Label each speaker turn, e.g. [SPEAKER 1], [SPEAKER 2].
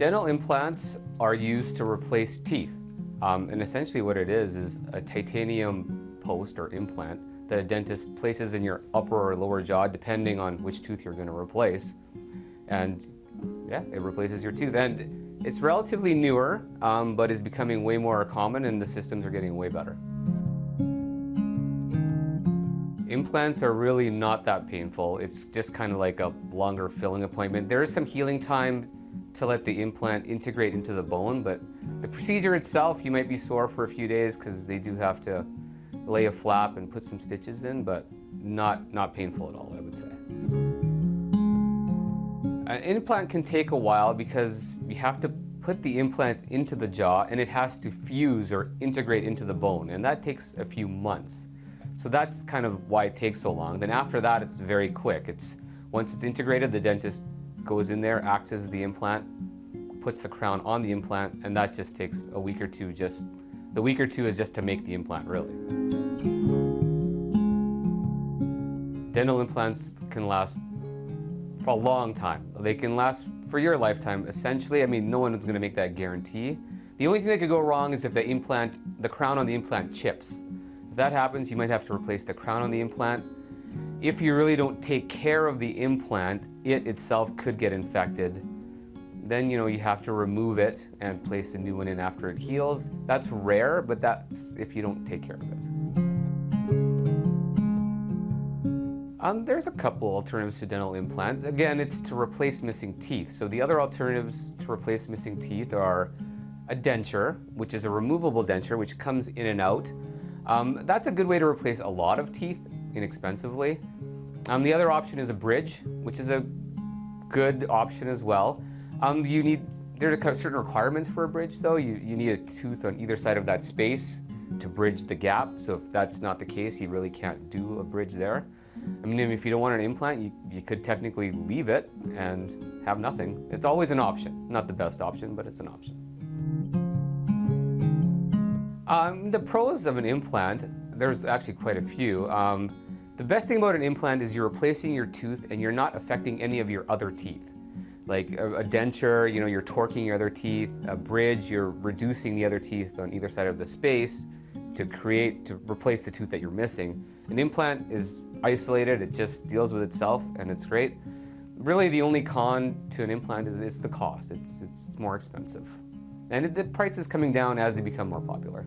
[SPEAKER 1] Dental implants are used to replace teeth. And essentially what it is a titanium post or implant that a dentist places in your upper or lower jaw depending on which tooth you're going to replace. And yeah, it replaces your tooth. And it's relatively newer, but is becoming way more common, and the systems are getting way better. Implants are really not that painful. It's just kind of like a longer filling appointment. There is some healing time to let the implant integrate into the bone, but the procedure itself, you might be sore for a few days because they do have to lay a flap and put some stitches in, but not painful at all, I would say. An implant can take a while because you have to put the implant into the jaw and it has to fuse or integrate into the bone, and that takes a few months. So that's kind of why it takes so long. Then after that, it's very quick. Once it's integrated, the dentist goes in there, accesses the implant, puts the crown on the implant, and that just takes a week or two. The week or two is just to make the implant, really. Dental implants can last for a long time. They can last for your lifetime, essentially. I mean, no one is going to make that guarantee. The only thing that could go wrong is if the crown on the implant chips. If that happens, you might have to replace the crown on the implant. If you really don't take care of the implant, it itself could get infected. Then, you have to remove it and place a new one in after it heals. That's rare, but that's if you don't take care of it. There's a couple alternatives to dental implant. Again, it's to replace missing teeth. So the other alternatives to replace missing teeth are a denture, which is a removable denture, which comes in and out. That's a good way to replace a lot of teeth inexpensively. The other option is a bridge, which is a good option as well. There are certain requirements for a bridge though. You need a tooth on either side of that space to bridge the gap. So if that's not the case, you really can't do a bridge there. I mean, if you don't want an implant, you could technically leave it and have nothing. It's always an option. Not the best option, but it's an option. The pros of an implant, there's actually quite a few. The best thing about an implant is you're replacing your tooth and you're not affecting any of your other teeth. Like a denture, you're torquing your other teeth. A bridge, you're reducing the other teeth on either side of the space to replace the tooth that you're missing. An implant is isolated, it just deals with itself, and it's great. Really, the only con to an implant is the cost. It's more expensive. And the price is coming down as they become more popular.